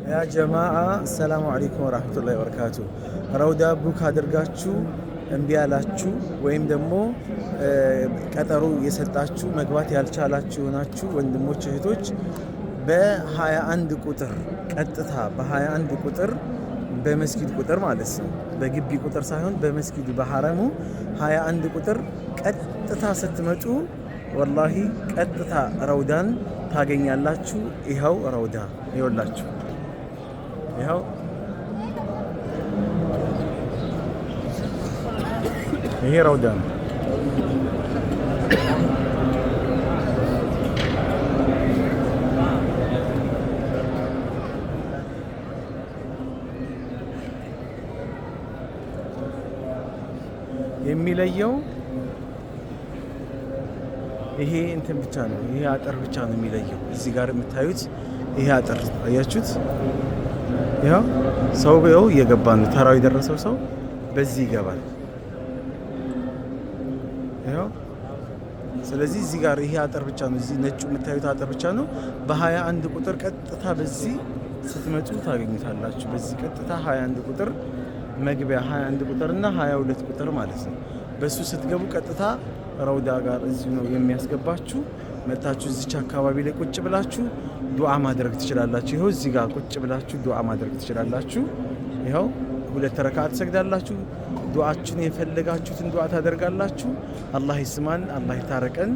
ያ ጀማዓ ሰላሙ አለይኩም ወራህመቱላሂ ወበረካቱ። ረውዳ ቡክ አድርጋችሁ እምቢ ያላችሁ ወይም ደግሞ ቀጠሮ የሰጣችሁ መግባት ያልቻላችሁ ናችሁ ወንድሞች እህቶች፣ በ21 ቁጥር ቀጥታ በ21 ቁጥር በመስጊድ ቁጥር ማለት ነው፣ በግቢ ቁጥር ሳይሆን በመስጊዱ በሐረሙ 21 ቁጥር ቀጥታ ስትመጡ ወላሂ ቀጥታ ረውዳን ታገኛላችሁ። ይኸው ረውዳ ይወላችሁ፣ ይኸው ይሄ ረውዳ ነው። የሚለየው ይሄ እንትን ብቻ ነው። ይሄ አጥር ብቻ ነው የሚለየው። እዚህ ጋር የምታዩት ይሄ አጥር አያችሁት? ያው ሰው በው እየገባ ነው። ተራው የደረሰው ሰው በዚህ ይገባል። ያው ስለዚህ እዚህ ጋር ይሄ አጥር ብቻ ነው። እዚህ ነጩ የምታዩት አጥር ብቻ ነው። በ21 ቁጥር ቀጥታ በዚህ ስትመጡ ታገኙታላችሁ። በዚህ ቀጥታ 21 ቁጥር መግቢያ 21 ቁጥር እና 22 ቁጥር ማለት ነው። በሱ ስትገቡ ቀጥታ ረውዳ ጋር እዚሁ ነው የሚያስገባችሁ። መጣችሁ እዚች አካባቢ ላይ ቁጭ ብላችሁ ዱዓ ማድረግ ትችላላችሁ። ይኸው እዚህ ጋር ቁጭ ብላችሁ ዱዓ ማድረግ ትችላላችሁ። ይኸው 2 ረካዓት ትሰግዳላችሁ። ዱዓችሁን የፈለጋችሁትን ዱዓ ታደርጋላችሁ። አላህ ይስማን፣ አላህ ይታረቀን።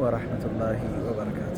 ወራህመቱላሂ ወበረካቱ።